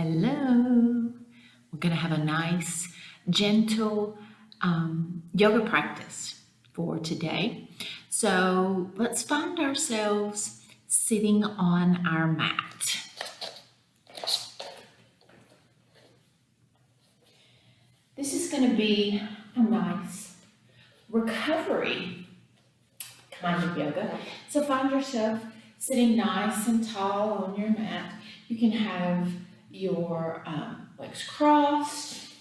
Hello. We're going to have a nice, gentle yoga practice for today. So let's find ourselves sitting on our mat. This is going to be a nice recovery kind of yoga. So find yourself sitting nice and tall on your mat. You can have your legs crossed.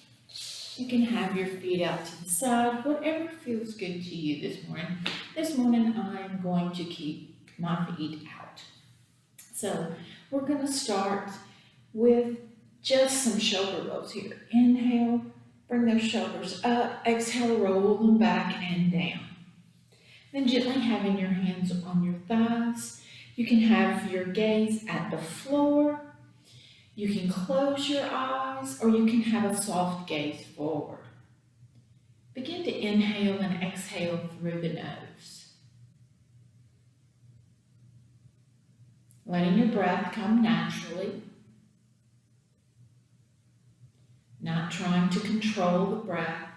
You can have your feet out to the side, whatever feels good to you this morning. This morning I'm going to keep my feet out. So we're going to start with just some shoulder rolls here. Inhale, bring those shoulders up. Exhale, roll them back and down. Then gently having your hands on your thighs. You can have your gaze at the floor. You can close your eyes, or you can have a soft gaze forward. Begin to inhale and exhale through the nose. Letting your breath come naturally. Not trying to control the breath.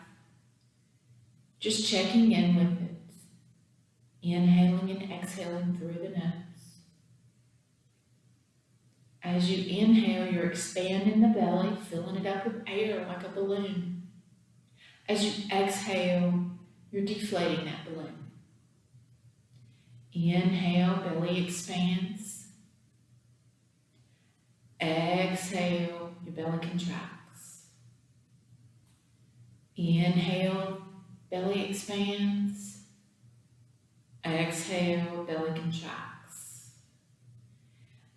Just checking in with it. Inhaling and exhaling through the nose. As you inhale, you're expanding the belly, filling it up with air like a balloon. As you exhale, you're deflating that balloon. Inhale, belly expands. Exhale, your belly contracts. Inhale, belly expands. Exhale, belly contracts.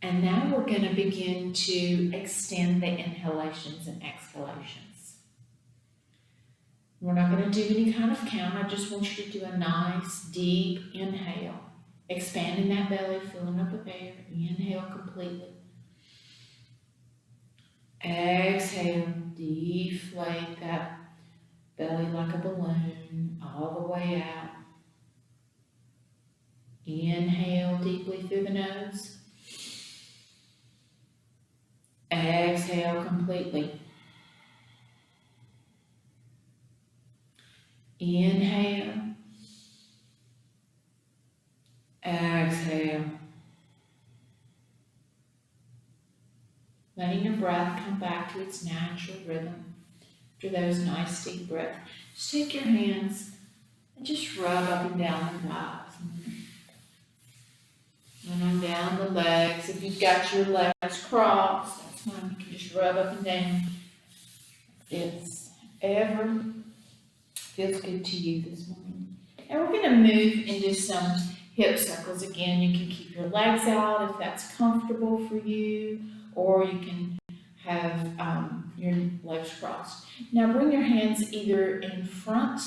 And now we're going to begin to extend the inhalations and exhalations. We're not going to do any kind of count. I just want you to do a nice deep inhale. Expanding that belly, filling up with air. Inhale completely. Exhale, deflate that belly like a balloon all the way out. Inhale deeply through the nose. Exhale completely. Inhale. Exhale. Letting your breath come back to its natural rhythm after those nice deep breaths. Just take your hands and just rub up and down the thighs. And on down the legs. If you've got your legs crossed, that's fine. You can just rub up and down. If ever feels good to you this morning. And we're going to move into some hip circles again. You can keep your legs out if that's comfortable for you, or you can have your legs crossed. Now bring your hands either in front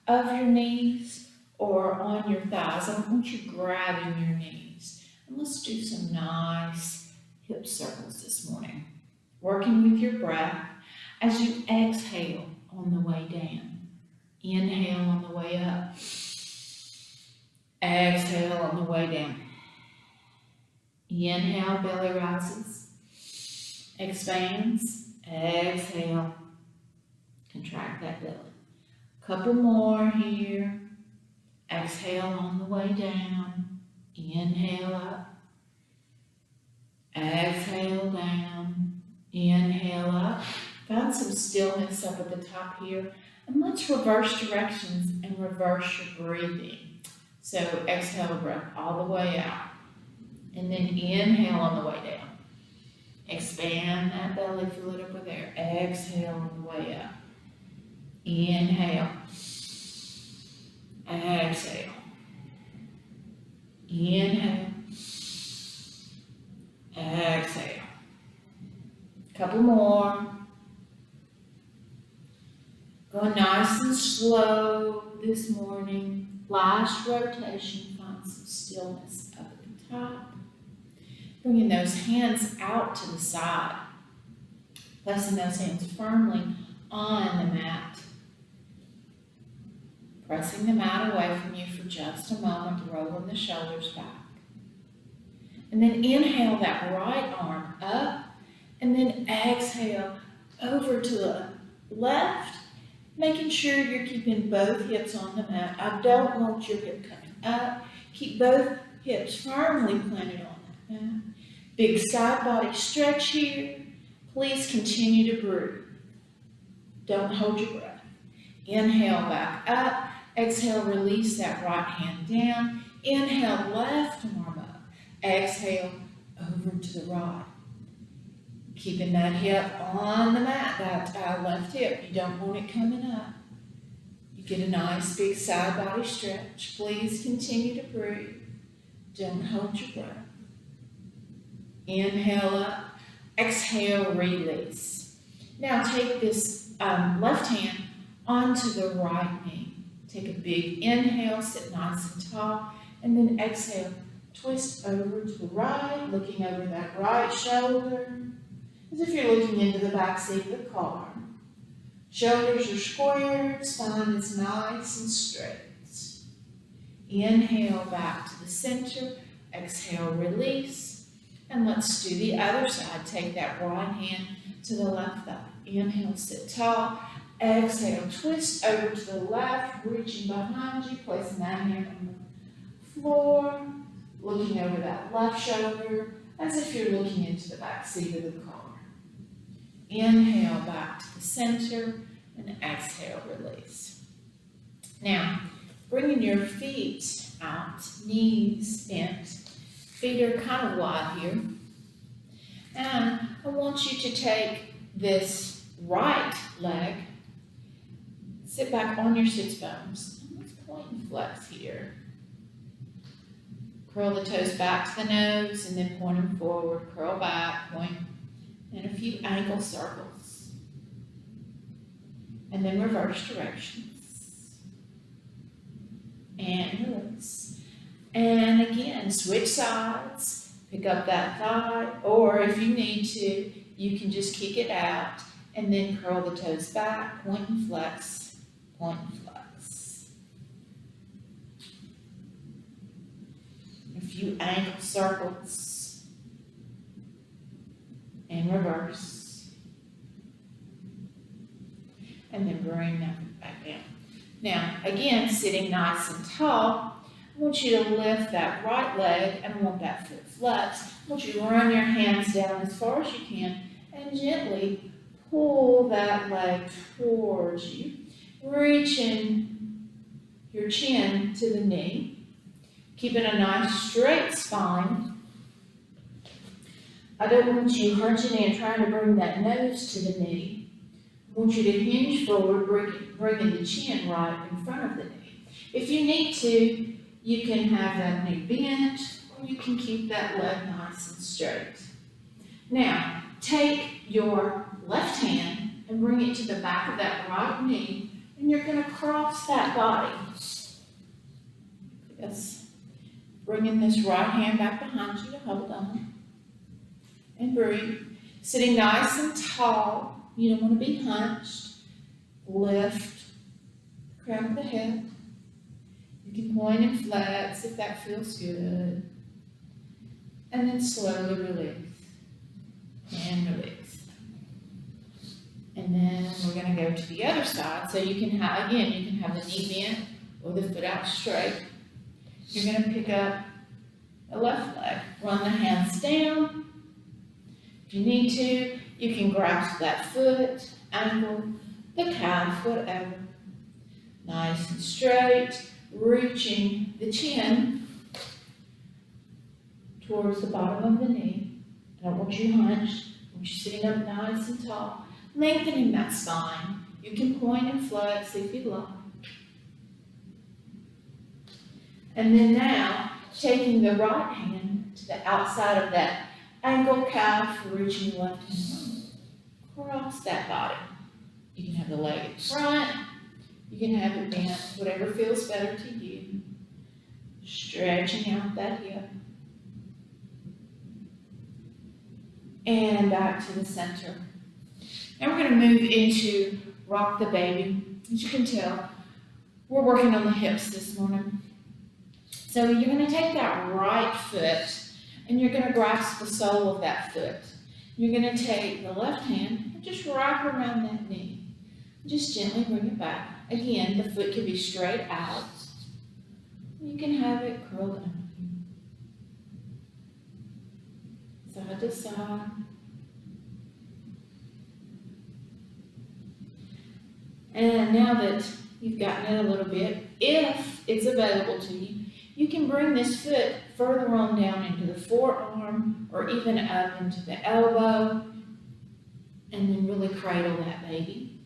of your knees or on your thighs. I don't want you grabbing your knees. And let's do some nice hip circles this morning. Working with your breath as you exhale on the way down. Inhale on the way up. Exhale on the way down. Inhale, belly rises. Expands. Exhale. Contract that belly. Couple more here. Exhale on the way down. Inhale up. Exhale down. Inhale up. Find some stillness up at the top here. And let's reverse directions and reverse your breathing. So exhale the breath all the way out. And then inhale on the way down. Expand that belly, fill it up with air. Exhale on the way up. Inhale. Exhale. Inhale. Exhale. Couple more. Going nice and slow this morning. Last rotation. Find some stillness up at the top. Bringing those hands out to the side. Placing those hands firmly on the mat. Pressing the mat away from you for just a moment, rolling the shoulders back. And then inhale that right arm up And then exhale over to the left, making sure you're keeping both hips on the mat. I don't want your hip coming up. Keep both hips firmly planted on that mat. Big side body stretch here. Please continue to breathe. Don't hold your breath. Inhale back up. Exhale, release that right hand down. Inhale, left arm up. Exhale, over to the right. Keeping that hip on the mat, that left hip. You don't want it coming up. You get a nice big side body stretch. Please continue to breathe. Don't hold your breath. Inhale up. Exhale, release. Now take this left hand onto the right knee. Take a big inhale, sit nice and tall, and then exhale. Twist over to the right, looking over that right shoulder, as if you're looking into the back seat of the car. Shoulders are squared, spine is nice and straight. Inhale back to the center, exhale, release. And let's do the other side. Take that right hand to the left thigh. Inhale, sit tall. Exhale, twist over to the left, reaching behind you, placing that hand on the floor, looking over that left shoulder, as if you're looking into the back seat of the car. Inhale back to the center, and exhale, release. Now, bringing your feet out, knees bent. Feet are kind of wide here. And I want you to take this right leg, sit back on your sits bones. Let's point and flex here. Curl the toes back to the nose and then point them forward. Curl back, point, and a few ankle circles. And then reverse directions. And release. And again, switch sides. Pick up that thigh, or if you need to, you can just kick it out and then curl the toes back, point and flex, point and flex. A few ankle circles and reverse. And then bring that back down. Now, again, sitting nice and tall, I want you to lift that right leg and I want that foot flexed. I want you to run your hands down as far as you can and gently pull that leg towards you, reaching your chin to the knee, keeping a nice straight spine. I don't want you hunching in trying to bring that nose to the knee. I want you to hinge forward, bringing the chin right in front of the knee. If you need to, you can have that knee bent, or you can keep that leg nice and straight. Now, take your left hand and bring it to the back of that right knee, and you're going to cross that body. Yes. Bringing this right hand back behind you to hold on. And breathe. Sitting nice and tall. You don't want to be hunched. Lift the crown of the head. You can point and flex if that feels good. And then slowly release. And release. And then we're going to go to the other side. So you can have, again, you can have the knee bent or the foot out straight. You're going to pick up the left leg. Run the hands down. If you need to, you can grasp that foot, ankle, the calf, whatever. Nice and straight. Reaching the chin towards the bottom of the knee. I don't want you hunched. I want you sitting up nice and tall. Lengthening that spine. You can point and flex if you'd like. And then now, taking the right hand to the outside of that ankle, calf, reaching the left hand. Cross that body. You can have the leg in front. You can have it bent, whatever feels better to you. Stretching out that hip. And back to the center. Now we're going to move into rock the baby. As you can tell, we're working on the hips this morning. So you're going to take that right foot and you're going to grasp the sole of that foot. You're going to take the left hand and just wrap around that knee. Just gently bring it back. Again, the foot can be straight out. You can have it curled under you. Side to side. And now that you've gotten it a little bit, if it's available to you, you can bring this foot further on down into the forearm or even up into the elbow and then really cradle that baby.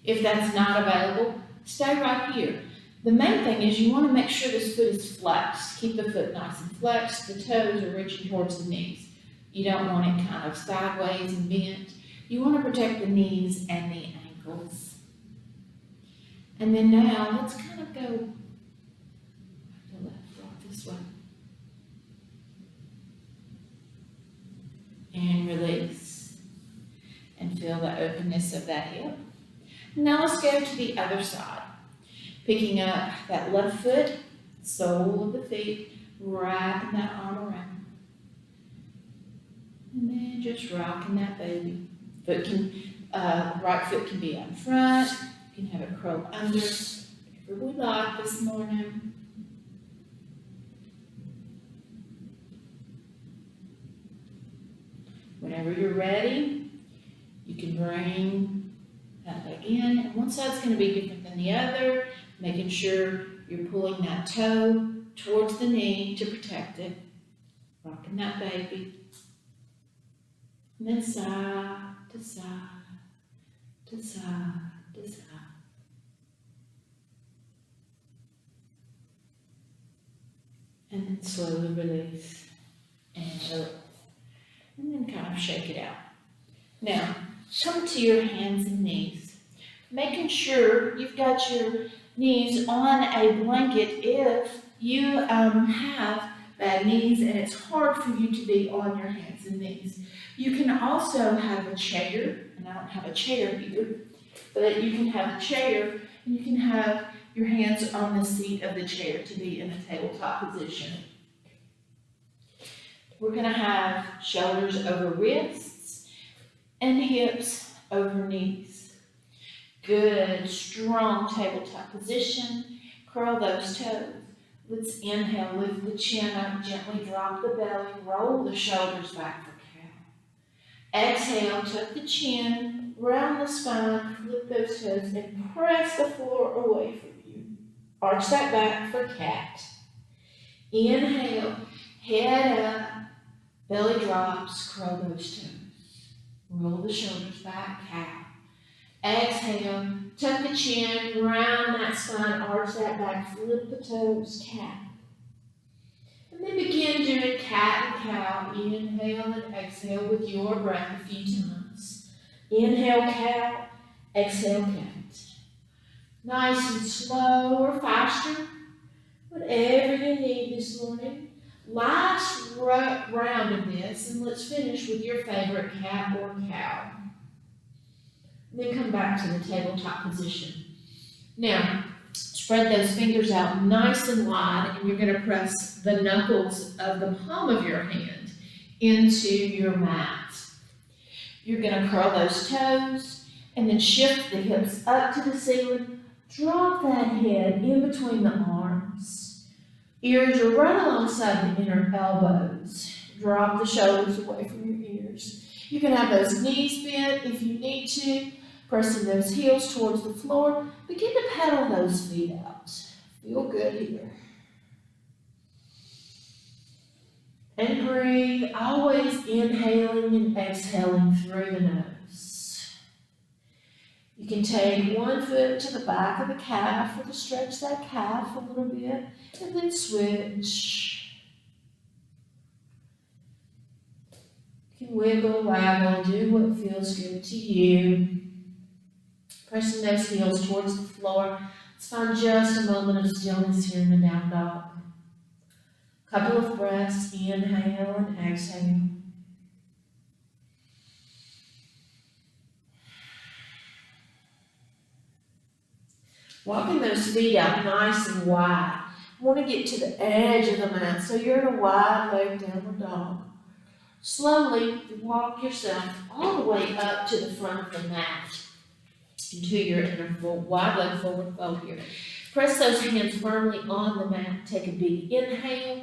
If that's not available, stay right here. The main thing is you want to make sure this foot is flexed. Keep the foot nice and flexed. The toes are reaching towards the knees. You don't want it kind of sideways and bent. You want to protect the knees and the ankles. And then now, let's kind of go right to left, rock this way. And release. And feel the openness of that hip. Now let's go to the other side. Picking up that left foot, sole of the feet, wrapping that arm around. And then just rocking that baby. Right foot can be on front. You can have it curled under, whatever we like this morning. Whenever you're ready, you can bring that leg in. And one side's going to be different than the other, making sure you're pulling that toe towards the knee to protect it. Rocking that baby. And then side to side to side to side. And then slowly release and release. And then kind of shake it out. Now, come to your hands and knees. Making sure you've got your knees on a blanket if you have bad knees and it's hard for you to be on your hands and knees. You can also have a chair, and I don't have a chair here, but you can have a chair and you can have your hands on the seat of the chair to be in a tabletop position. We're going to have shoulders over wrists and hips over knees. Good, strong tabletop position. Curl those toes. Let's inhale, lift the chin up, gently drop the belly, roll the shoulders back for cow. Exhale, tuck the chin, round the spine, flip those toes, and press the floor away from you. Arch that back for cat. Inhale, head up, belly drops, curl those toes. Roll the shoulders back, cow. Exhale, tuck the chin, round that spine, arch that back, flip the toes, cat. And then begin doing cat and cow. Inhale and exhale with your breath a few times. Inhale, cow. Exhale, cat. Nice and slow or faster, whatever you need this morning. Last round of this, and let's finish with your favorite cat or cow. Then come back to the tabletop position. Now, spread those fingers out nice and wide, and you're going to press the knuckles of the palm of your hand into your mat. You're going to curl those toes, and then shift the hips up to the ceiling. Drop that head in between the arms. Ears are right alongside the inner elbows. Drop the shoulders away from your ears. You can have those knees bent if you need to. Pressing those heels towards the floor. Begin to pedal those feet out. Feel good here. And breathe, always inhaling and exhaling through the nose. You can take one foot to the back of the calf or to stretch that calf a little bit, and then switch. You can wiggle, waggle, do what feels good to you. Pressing those heels towards the floor. Let's find just a moment of stillness here in the down dog. Couple of breaths, inhale and exhale. Walking those feet out nice and wide. You want to get to the edge of the mat, so you're in a wide leg downward dog. Slowly walk yourself all the way up to the front of the mat into your inner wide leg forward fold here. Press those hands firmly on the mat. Take a big inhale.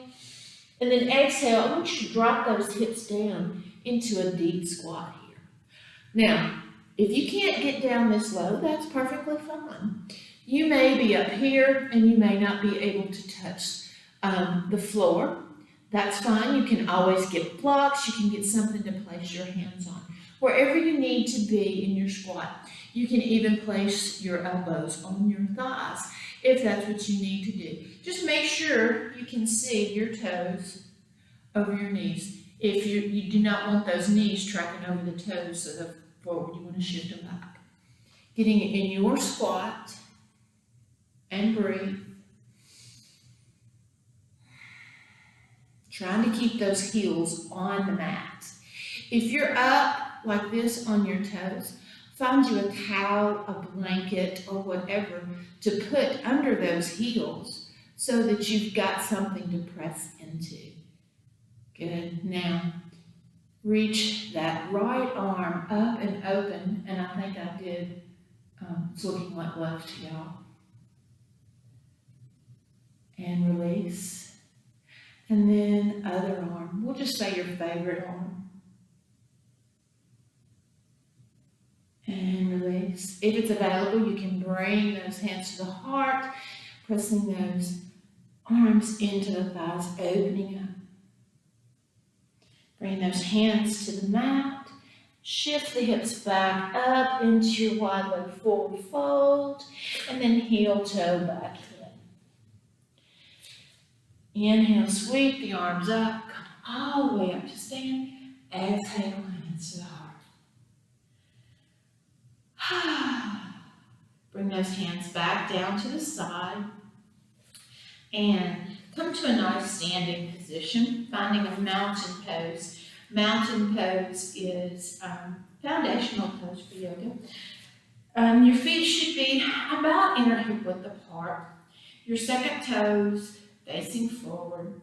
And then exhale. I want you to drop those hips down into a deep squat here. Now, if you can't get down this low, that's perfectly fine. You may be up here and you may not be able to touch the floor. That's fine. You can always get blocks. You can get something to place your hands on. Wherever you need to be in your squat, you can even place your elbows on your thighs if that's what you need to do. Just make sure you can see your toes over your knees. If you do not want those knees tracking over the toes so the forward, you want to shift them back. Getting in your squat and breathe. Trying to keep those heels on the mat. If you're up like this on your toes, find you a towel, a blanket, or whatever to put under those heels so that you've got something to press into. Good. Now, reach that right arm up and open, and I think I did, it's looking like left, y'all. And release. And then other arm. We'll just say your favorite arm. And release. If it's available, you can bring those hands to the heart, pressing those arms into the thighs, opening up. Bring those hands to the mat. Shift the hips back up into your wide leg forward fold, and then heel toe back in. Inhale, sweep the arms up, come all the way up to stand. Exhale, hands to the heart. Bring those hands back down to the side and come to a nice standing position, finding a mountain pose. Mountain pose is foundational pose for yoga. Your feet should be about inner hip width apart. Your second toes facing forward.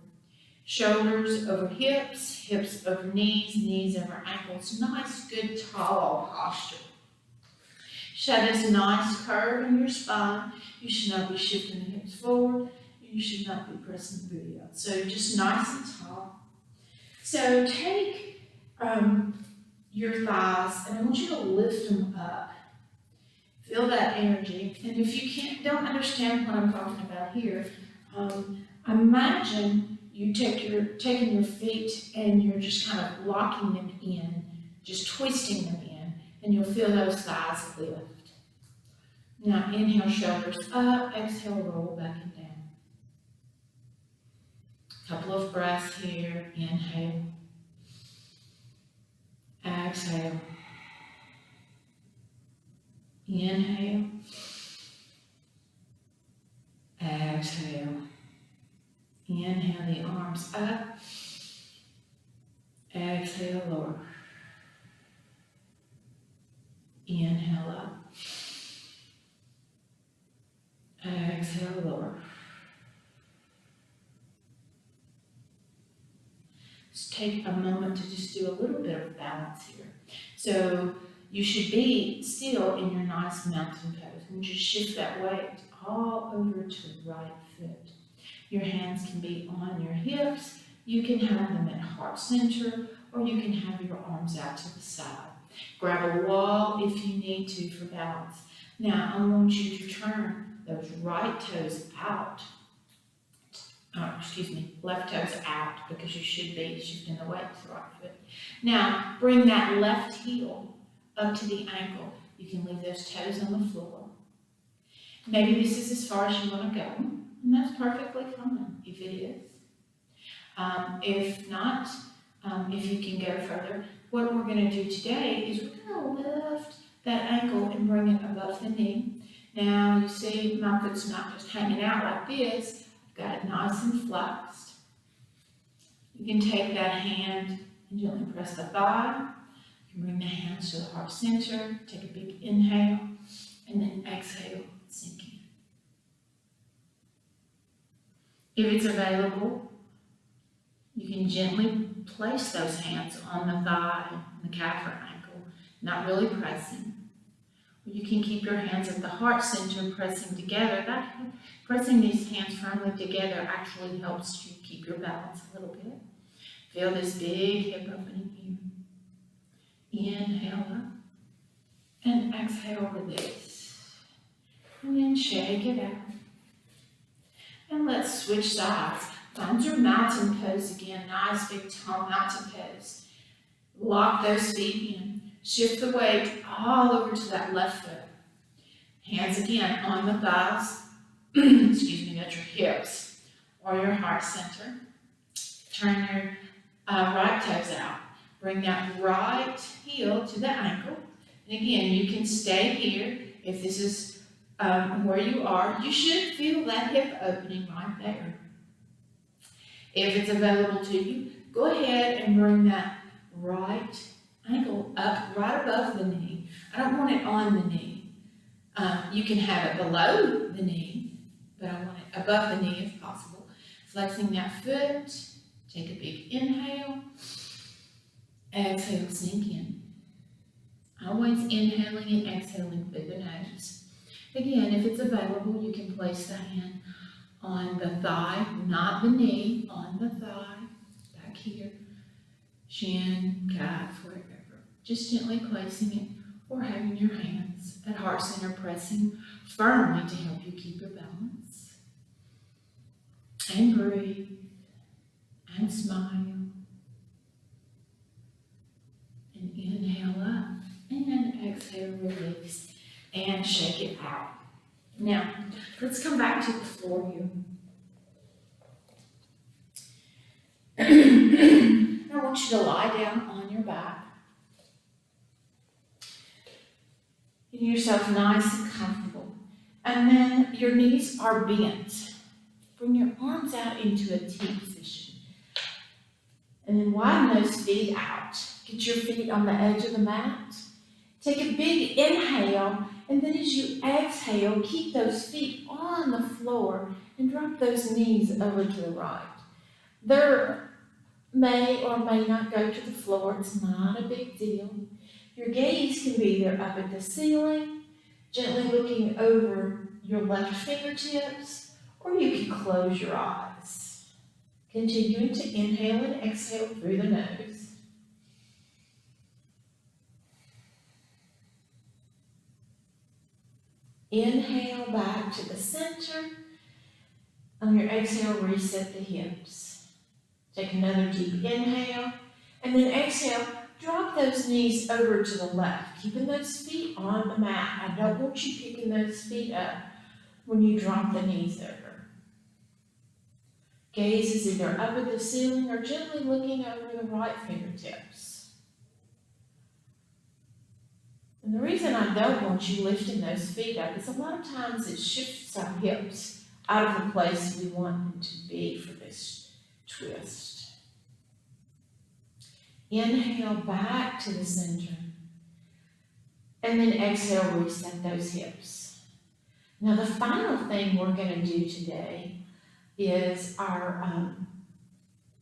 Shoulders over hips, hips over knees, knees over ankles. Nice, good, tall posture. Show this nice curve in your spine. You should not be shifting the hips forward. You should not be pressing the booty out. So just nice and tall. So take your thighs, and I want you to lift them up. Feel that energy. And if you don't understand what I'm talking about here, imagine you taking your feet and you're just kind of locking them in, just twisting them in, and you'll feel those thighs lift. Now inhale, shoulders up, exhale, roll back and down. Couple of breaths here. Inhale. Exhale. Inhale. Exhale. Inhale the arms up. Exhale, lower. Inhale up. Exhale, lower. Just take a moment to just do a little bit of balance here. So you should be still in your nice mountain pose and just shift that weight all over to the right foot. Your hands can be on your hips. You can have them at heart center, or you can have your arms out to the side. Grab a wall if you need to for balance. Now I want you to turn those right toes out. Left toes out, because you should be shifting the weight to the right foot. Now bring that left heel up to the ankle. You can leave those toes on the floor. Maybe this is as far as you want to go, and that's perfectly fine if it is. If not, if you can go further, what we're going to do today is we're going to lift that ankle and bring it above the knee. Now you see my foot's not just hanging out like this. I've got it nice and flexed. You can take that hand and gently press the thigh. You can bring the hands to the heart center. Take a big inhale and then exhale, sink in. If it's available, You can gently place those hands on the thigh, the calf or ankle, not really pressing. You can keep your hands at the heart center pressing together. Pressing these hands firmly together actually helps you keep your balance a little bit. Feel this big hip opening here. Inhale up and exhale, release. And then shake it out. And let's switch sides. Find your mountain pose again. Nice big tall mountain pose. Lock those feet in. Shift the weight all over to that left foot. Hands again on the thighs. Excuse me, at your hips or your heart center. Turn your right toes out. Bring that right heel to the ankle. And again, you can stay here. If this is where you are, you should feel that hip opening right there. If it's available to you, go ahead and bring that right ankle up right above the knee. I don't want it on the knee. You can have it below the knee, but I want it above the knee if possible. Flexing that foot. Take a big inhale. Exhale, sink in. Always inhaling and exhaling through the nose. Again, if it's available, you can place the hand on the thigh, not the knee, on the thigh, back here, shin, calf, wherever. Just gently placing it or having your hands at heart center pressing firmly to help you keep your balance. And breathe and smile. And inhale up and exhale, release and shake it out. Now, let's come back to the floor here. I want you to lie down on your back. Get yourself nice and comfortable. And then your knees are bent. Bring your arms out into a T position. And then widen those feet out. Get your feet on the edge of the mat. Take a big inhale, and then as you exhale, keep those feet on the floor and drop those knees over to the right. They may or may not go to the floor. It's not a big deal. Your gaze can be either up at the ceiling, gently looking over your left fingertips, or you can close your eyes. Continuing to inhale and exhale through the nose. Inhale back to the center. On your exhale, reset the hips. Take another deep inhale, and then exhale, drop those knees over to the left, keeping those feet on the mat. I don't want you picking those feet up when you drop the knees over. Gaze is either up at the ceiling or gently looking over the right fingertips. And the reason I don't want you lifting those feet up is a lot of times it shifts our hips out of the place we want them to be for this twist. Inhale back to the center. And then exhale, reset those hips. Now the final thing we're going to do today is our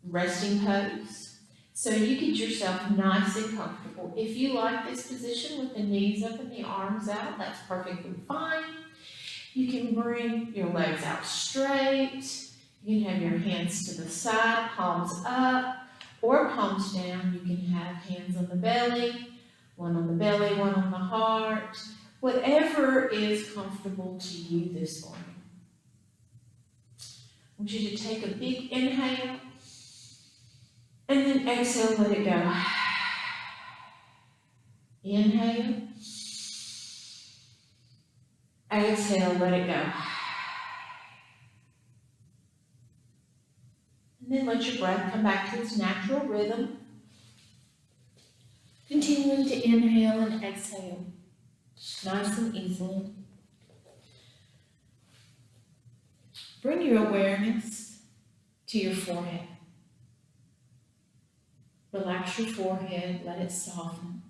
resting pose. So you get yourself nice and comfortable. If you like this position with the knees up and the arms out, that's perfectly fine. You can bring your legs out straight. You can have your hands to the side, palms up or palms down. You can have hands on the belly, one on the belly, one on the heart. Whatever is comfortable to you this morning. I want you to take a big inhale. And then exhale, let it go. Inhale. Exhale, let it go. And then let your breath come back to its natural rhythm. Continuing to inhale and exhale. Nice and easily. Bring your awareness to your forehead. Relax your forehead, let it soften.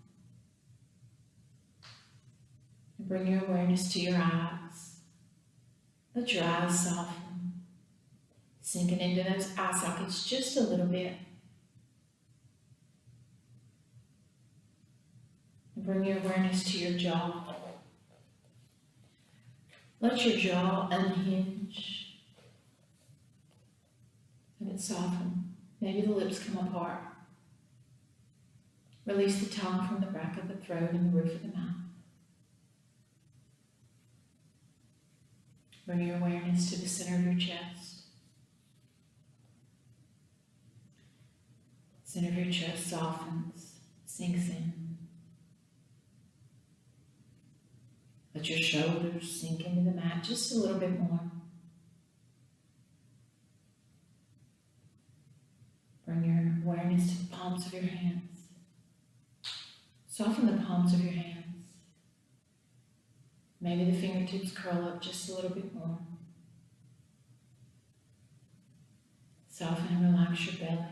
And bring your awareness to your eyes. Let your eyes soften. Sinking into those eye sockets just a little bit. And bring your awareness to your jaw. Let your jaw unhinge. Let it soften. Maybe the lips come apart. Release the tongue from the back of the throat and the roof of the mouth. Bring your awareness to the center of your chest. Center of your chest softens, sinks in. Let your shoulders sink into the mat just a little bit more. Bring your awareness to the palms of your hands. Soften the palms of your hands. Maybe the fingertips curl up just a little bit more. Soften and relax your belly.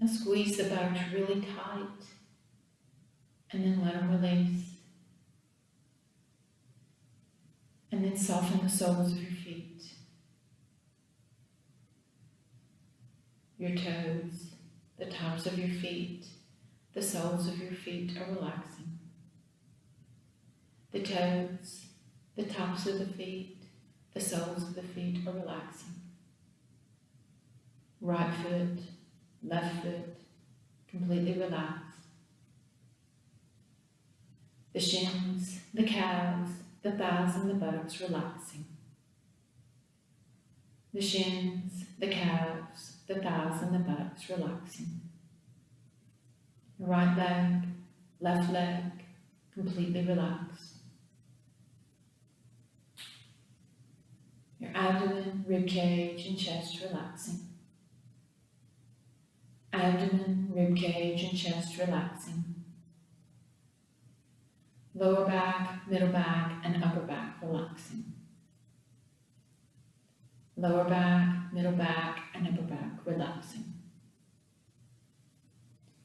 Now squeeze the buttocks really tight and then let them release. And then soften the soles of your feet, your toes, the tops of your feet, the soles of your feet are relaxing. The toes, the tops of the feet, the soles of the feet are relaxing. Right foot, left foot, completely relaxed. The shins, the calves, the thighs, and the buttocks relaxing. The shins, the calves, the thighs, and the buttocks relaxing. The right leg, left leg, completely relaxed. Your abdomen, rib cage, and chest relaxing. Abdomen, rib cage, and chest relaxing. Lower back, middle back, and upper back relaxing. Lower back, middle back, and upper back relaxing.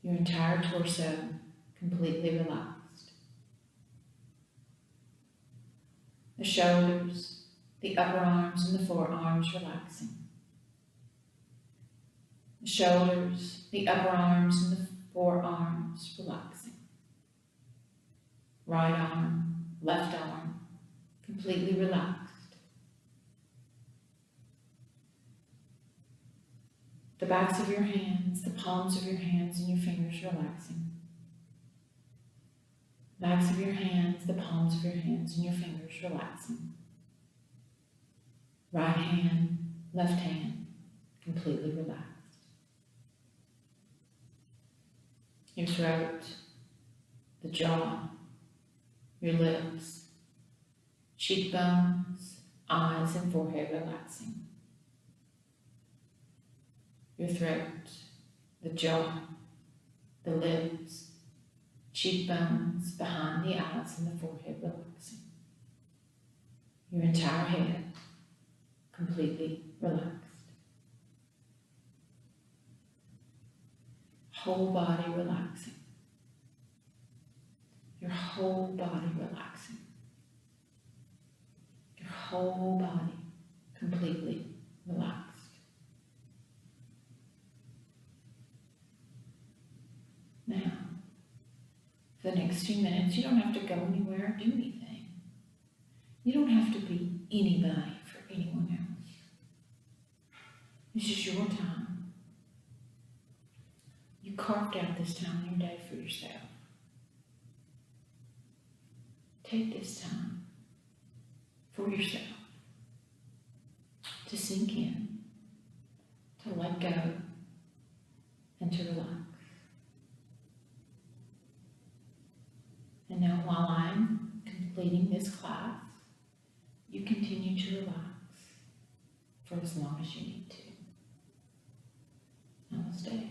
Your entire torso completely relaxed. The shoulders, the upper arms, and the forearms relaxing. The shoulders, the upper arms, and the forearms relaxing. Right arm, left arm, completely relaxed. The backs of your hands, the palms of your hands, and your fingers relaxing. Backs of your hands, the palms of your hands, and your fingers relaxing. Right hand, left hand, completely relaxed. Your throat, the jaw, your lips, cheekbones, eyes, and forehead relaxing. Your throat, the jaw, the lips, cheekbones, behind the eyes, and the forehead relaxing. Your entire head completely relaxed. Whole body relaxing. Your whole body relaxing. Your whole body completely relaxed. Now, for the next few minutes, you don't have to go anywhere or do anything. You don't have to be anybody for anyone else. This is your time. You carved out this time in your day for yourself. Take this time for yourself to sink in, to let go, and to relax. And now while I'm completing this class, you continue to relax for as long as you need to. Namaste.